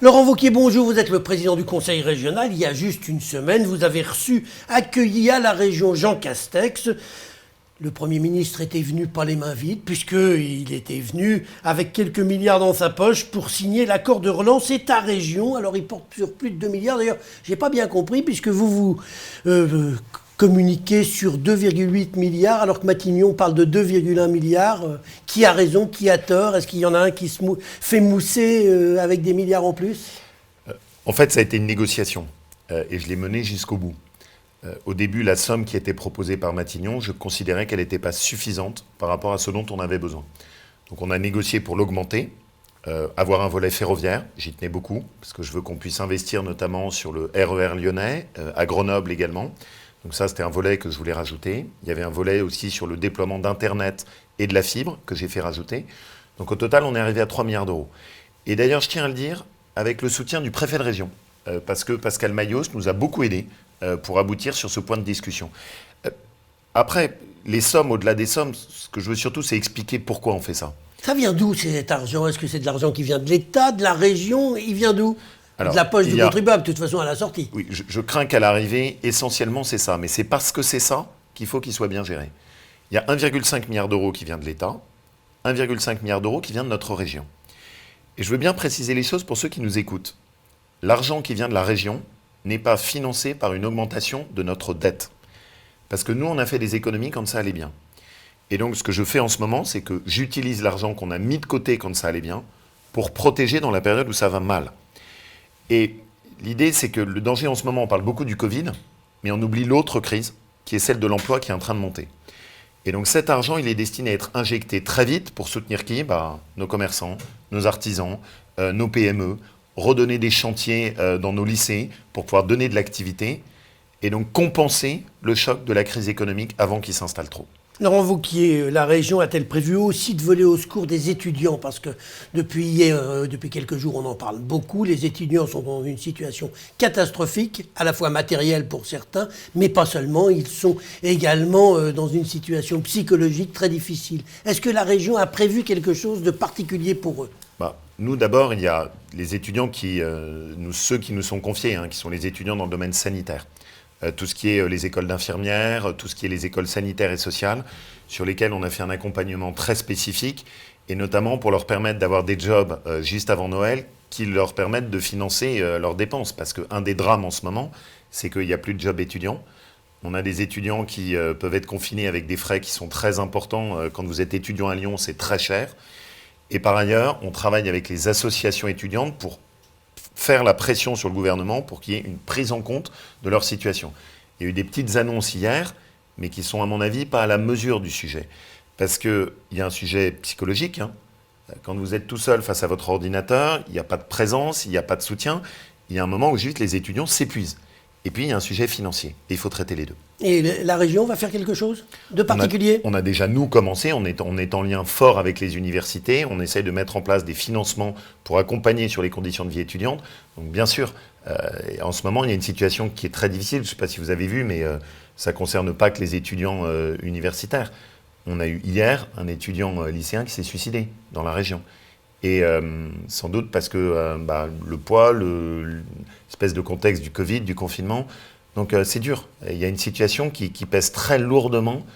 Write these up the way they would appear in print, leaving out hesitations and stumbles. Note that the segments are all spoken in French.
Laurent Wauquiez, bonjour, vous êtes le président du Conseil régional. Il y a juste une semaine, vous avez accueilli à la région Jean Castex. Le Premier ministre était venu pas les mains vides, puisqu'il était venu avec quelques milliards dans sa poche pour signer l'accord de relance. C'est ta région, alors il porte sur plus de 2 milliards. D'ailleurs, j'ai pas bien compris, puisque vous communiquez sur 2,8 milliards, alors que Matignon parle de 2,1 milliards. Qui a raison, qui a tort? Est-ce qu'il y en a un qui se fait mousser avec des milliards en plus? En fait, ça a été une négociation, et je l'ai menée jusqu'au bout. Au début, la somme qui était proposée par Matignon, je considérais qu'elle n'était pas suffisante par rapport à ce dont on avait besoin. Donc on a négocié pour l'augmenter, avoir un volet ferroviaire, j'y tenais beaucoup, parce que je veux qu'on puisse investir notamment sur le RER lyonnais, à Grenoble également. Donc ça, c'était un volet que je voulais rajouter. Il y avait un volet aussi sur le déploiement d'Internet et de la fibre que j'ai fait rajouter. Donc au total, on est arrivé à 3 milliards d'euros. Et d'ailleurs, je tiens à le dire, avec le soutien du préfet de région, parce que Pascal Mayos nous a beaucoup aidés pour aboutir sur ce point de discussion. Après, les sommes, au-delà des sommes, ce que je veux surtout, c'est expliquer pourquoi on fait ça. Ça vient d'où cet argent? Est-ce que c'est de l'argent qui vient de l'État, de la région? Il vient d'où? De la poche du contribuable, de toute façon, à la sortie. Oui, je crains qu'à l'arrivée, essentiellement, c'est ça. Mais c'est parce que c'est ça qu'il faut qu'il soit bien géré. Il y a 1,5 milliard d'euros qui vient de l'État, 1,5 milliard d'euros qui vient de notre région. Et je veux bien préciser les choses pour ceux qui nous écoutent. L'argent qui vient de la région n'est pas financé par une augmentation de notre dette. Parce que nous, on a fait des économies quand ça allait bien. Et donc, ce que je fais en ce moment, c'est que j'utilise l'argent qu'on a mis de côté quand ça allait bien pour protéger dans la période où ça va mal. Et l'idée, c'est que le danger en ce moment, on parle beaucoup du Covid, mais on oublie l'autre crise, qui est celle de l'emploi qui est en train de monter. Et donc cet argent, il est destiné à être injecté très vite pour soutenir qui? Nos commerçants, nos artisans, nos PME, redonner des chantiers dans nos lycées pour pouvoir donner de l'activité et donc compenser le choc de la crise économique avant qu'il s'installe trop. Laurent Wauquiez, la région a-t-elle prévu aussi de voler au secours des étudiants? Parce que depuis quelques jours, on en parle beaucoup. Les étudiants sont dans une situation catastrophique, à la fois matérielle pour certains, mais pas seulement. Ils sont également dans une situation psychologique très difficile. Est-ce que la région a prévu quelque chose de particulier pour eux? Nous, d'abord, il y a les étudiants ceux qui nous sont confiés, qui sont les étudiants dans le domaine sanitaire. Tout ce qui est les écoles d'infirmières, tout ce qui est les écoles sanitaires et sociales, sur lesquelles on a fait un accompagnement très spécifique, et notamment pour leur permettre d'avoir des jobs juste avant Noël, qui leur permettent de financer leurs dépenses. Parce qu'un des drames en ce moment, c'est qu'il n'y a plus de jobs étudiants. On a des étudiants qui peuvent être confinés avec des frais qui sont très importants. Quand vous êtes étudiant à Lyon, c'est très cher. Et par ailleurs, on travaille avec les associations étudiantes pour faire la pression sur le gouvernement pour qu'il y ait une prise en compte de leur situation. Il y a eu des petites annonces hier, mais qui sont à mon avis pas à la mesure du sujet. Parce qu'il y a un sujet psychologique. Quand vous êtes tout seul face à votre ordinateur, il n'y a pas de présence, il n'y a pas de soutien. Il y a un moment où juste les étudiants s'épuisent. Et puis il y a un sujet financier. Et il faut traiter les deux. Et la région va faire quelque chose de particulier? On a déjà, nous, commencé. On est en lien fort avec les universités. On essaye de mettre en place des financements pour accompagner sur les conditions de vie étudiante. Donc, bien sûr, en ce moment, il y a une situation qui est très difficile. Je ne sais pas si vous avez vu, mais ça ne concerne pas que les étudiants universitaires. On a eu hier un étudiant lycéen qui s'est suicidé dans la région. Et sans doute parce que le poids, l'espèce de contexte du Covid, du confinement. Donc c'est dur. Il y a une situation qui pèse très lourdement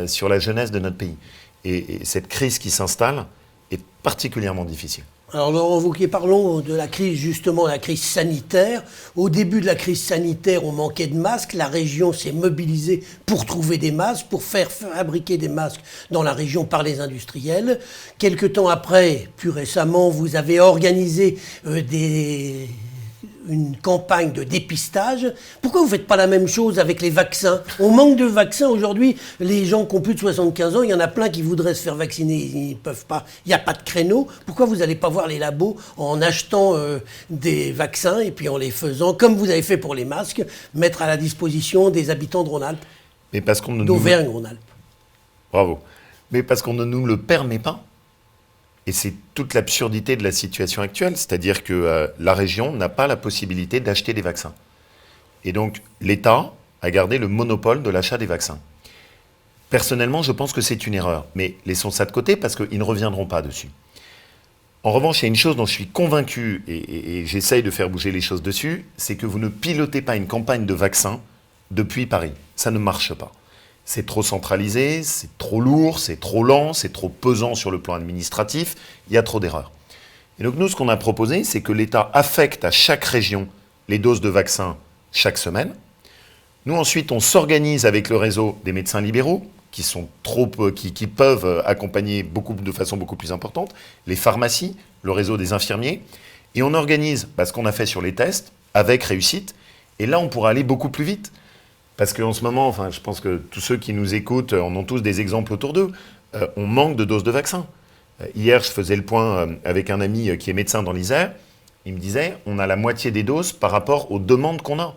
sur la jeunesse de notre pays. Et cette crise qui s'installe est particulièrement difficile. Alors Laurent Wauquiez, parlons de la crise, justement, la crise sanitaire. Au début de la crise sanitaire, on manquait de masques. La région s'est mobilisée pour trouver des masques, pour faire fabriquer des masques dans la région par les industriels. Quelque temps après, plus récemment, vous avez organisé une campagne de dépistage. Pourquoi vous ne faites pas la même chose avec les vaccins? On manque de vaccins aujourd'hui. Les gens qui ont plus de 75 ans, il y en a plein qui voudraient se faire vacciner. Ils ne peuvent pas. Il n'y a pas de créneau. Pourquoi vous n'allez pas voir les labos en achetant des vaccins et puis en les faisant, comme vous avez fait pour les masques, mettre à la disposition des habitants de Rhône-Alpes? Mais parce qu'on ne d'Auvergne-Rhône-Alpes. Bravo. Mais parce qu'on ne nous le permet pas. Et c'est toute l'absurdité de la situation actuelle, c'est-à-dire que la région n'a pas la possibilité d'acheter des vaccins. Et donc, l'État a gardé le monopole de l'achat des vaccins. Personnellement, je pense que c'est une erreur, mais laissons ça de côté parce qu'ils ne reviendront pas dessus. En revanche, il y a une chose dont je suis convaincu, et j'essaye de faire bouger les choses dessus, c'est que vous ne pilotez pas une campagne de vaccins depuis Paris. Ça ne marche pas. C'est trop centralisé, c'est trop lourd, c'est trop lent, c'est trop pesant sur le plan administratif, il y a trop d'erreurs. Et donc nous, ce qu'on a proposé, c'est que l'État affecte à chaque région les doses de vaccins chaque semaine. Nous, ensuite, on s'organise avec le réseau des médecins libéraux, qui peuvent accompagner de façon beaucoup plus importante, les pharmacies, le réseau des infirmiers, et on organise ce qu'on a fait sur les tests, avec réussite, et là, on pourra aller beaucoup plus vite. Parce qu'en ce moment, je pense que tous ceux qui nous écoutent en ont tous des exemples autour d'eux, on manque de doses de vaccins. Hier, je faisais le point avec un ami qui est médecin dans l'Isère, il me disait, on a la moitié des doses par rapport aux demandes qu'on a.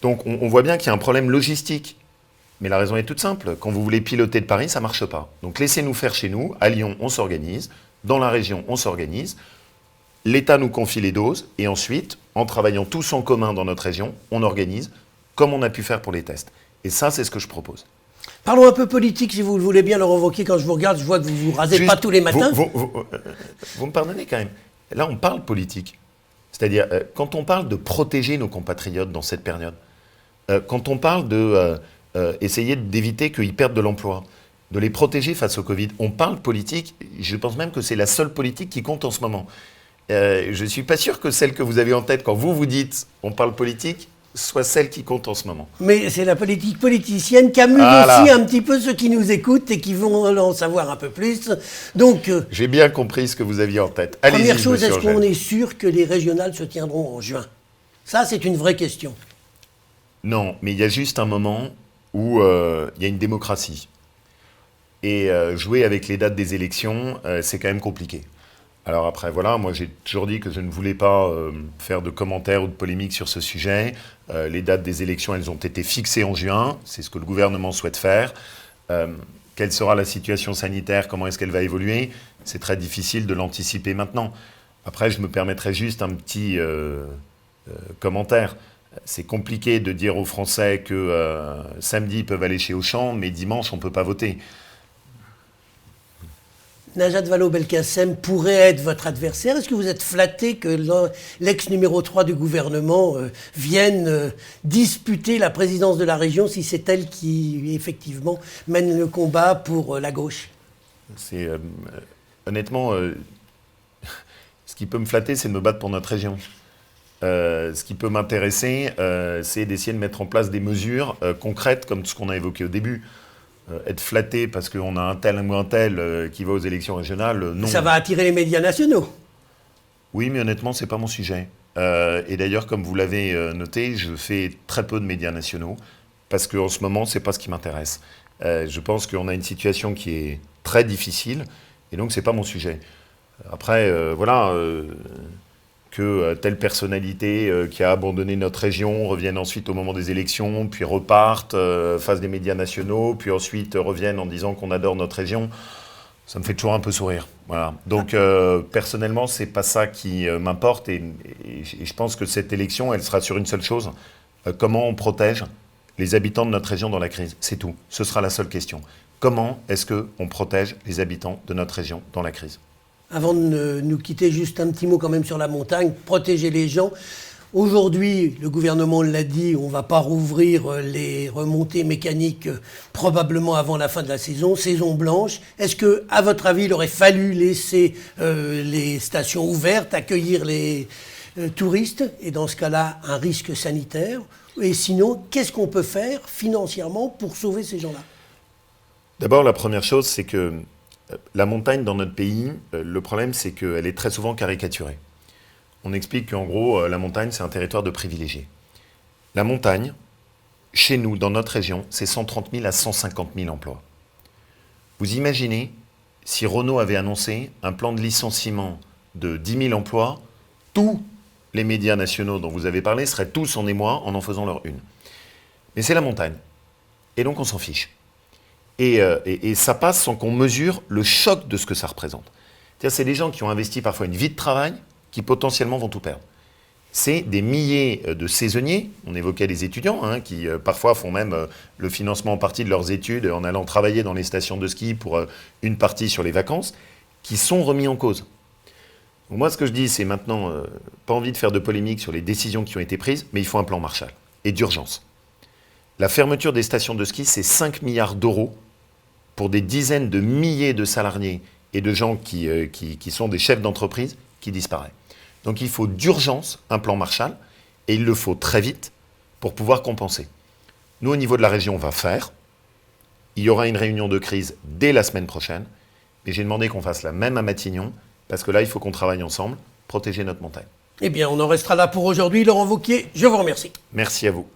Donc on voit bien qu'il y a un problème logistique. Mais la raison est toute simple. Quand vous voulez piloter de Paris, ça ne marche pas. Donc laissez-nous faire chez nous. À Lyon, on s'organise. Dans la région, on s'organise. L'État nous confie les doses. Et ensuite, en travaillant tous en commun dans notre région, on organise comme on a pu faire pour les tests. Et ça, c'est ce que je propose. Parlons un peu politique, si vous le voulez bien, le Revoquer. Quand je vous regarde, je vois que vous ne vous rasez pas tous les matins. Vous me pardonnez quand même. Là, on parle politique. C'est-à-dire, quand on parle de protéger nos compatriotes dans cette période, quand on parle de... essayer d'éviter qu'ils perdent de l'emploi, de les protéger face au Covid. On parle politique, je pense même que c'est la seule politique qui compte en ce moment. Je ne suis pas sûr que celle que vous avez en tête quand vous dites on parle politique soit celle qui compte en ce moment. Mais c'est la politique politicienne qui amuse aussi un petit peu ceux qui nous écoutent et qui vont en savoir un peu plus. Donc, j'ai bien compris ce que vous aviez en tête. Première chose, est-ce qu'on est sûr que les régionales se tiendront en juin? Ça, c'est une vraie question. Non, mais il y a juste un moment où il y a une démocratie. Et jouer avec les dates des élections, c'est quand même compliqué. Alors après, voilà, moi j'ai toujours dit que je ne voulais pas faire de commentaires ou de polémiques sur ce sujet. Les dates des élections, elles ont été fixées en juin. C'est ce que le gouvernement souhaite faire. Quelle sera la situation sanitaire? Comment est-ce qu'elle va évoluer? C'est très difficile de l'anticiper maintenant. Après, je me permettrai juste un petit commentaire. C'est compliqué de dire aux Français que samedi, ils peuvent aller chez Auchan, mais dimanche, on ne peut pas voter. Najat Vallaud-Belkacem pourrait être votre adversaire. Est-ce que vous êtes flatté que l'ex numéro 3 du gouvernement vienne disputer la présidence de la région si c'est elle qui, effectivement, mène le combat pour la gauche? C'est honnêtement, ce qui peut me flatter, c'est de me battre pour notre région. Ce qui peut m'intéresser, c'est d'essayer de mettre en place des mesures concrètes, comme tout ce qu'on a évoqué au début. Être flatté parce qu'on a un tel ou un tel qui va aux élections régionales, non. Ça va attirer les médias nationaux. Oui, mais honnêtement, ce n'est pas mon sujet. Et d'ailleurs, comme vous l'avez noté, je fais très peu de médias nationaux, parce qu'en ce moment, ce n'est pas ce qui m'intéresse. Je pense qu'on a une situation qui est très difficile, et donc ce n'est pas mon sujet. Après, voilà... que telle personnalité qui a abandonné notre région revienne ensuite au moment des élections, puis reparte, fasse des médias nationaux, puis ensuite revienne en disant qu'on adore notre région, ça me fait toujours un peu sourire. Voilà. Donc personnellement, c'est pas ça qui m'importe, et je pense que cette élection, elle sera sur une seule chose, comment on protège les habitants de notre région dans la crise. C'est tout. Ce sera la seule question. Comment est-ce qu'on protège les habitants de notre région dans la crise ? Avant de nous quitter, juste un petit mot quand même sur la montagne, protéger les gens. Aujourd'hui, le gouvernement l'a dit, on ne va pas rouvrir les remontées mécaniques probablement avant la fin de la saison blanche. Est-ce que, à votre avis, il aurait fallu laisser les stations ouvertes, accueillir les touristes, et dans ce cas-là, un risque sanitaire? Et sinon, qu'est-ce qu'on peut faire financièrement pour sauver ces gens-là? D'abord, la première chose, c'est que la montagne dans notre pays, le problème, c'est qu'elle est très souvent caricaturée. On explique qu'en gros, la montagne, c'est un territoire de privilégiés. La montagne, chez nous, dans notre région, c'est 130 000 à 150 000 emplois. Vous imaginez, si Renault avait annoncé un plan de licenciement de 10 000 emplois, tous les médias nationaux dont vous avez parlé seraient tous en émoi en faisant leur une. Mais c'est la montagne. Et donc, on s'en fiche. Et ça passe sans qu'on mesure le choc de ce que ça représente. C'est-à-dire, c'est des gens qui ont investi parfois une vie de travail, qui potentiellement vont tout perdre. C'est des milliers de saisonniers, on évoquait les étudiants, qui parfois font même le financement en partie de leurs études en allant travailler dans les stations de ski pour une partie sur les vacances, qui sont remis en cause. Donc moi, ce que je dis, c'est maintenant, pas envie de faire de polémique sur les décisions qui ont été prises, mais il faut un plan Marshall, et d'urgence. La fermeture des stations de ski, c'est 5 milliards d'euros pour des dizaines de milliers de salariés et de gens qui sont des chefs d'entreprise qui disparaissent. Donc il faut d'urgence un plan Marshall, et il le faut très vite pour pouvoir compenser. Nous, au niveau de la région, on va faire. Il y aura une réunion de crise dès la semaine prochaine, mais j'ai demandé qu'on fasse la même à Matignon, parce que là, il faut qu'on travaille ensemble, protéger notre montagne. Eh bien, on en restera là pour aujourd'hui. Laurent Wauquiez, je vous remercie. Merci à vous.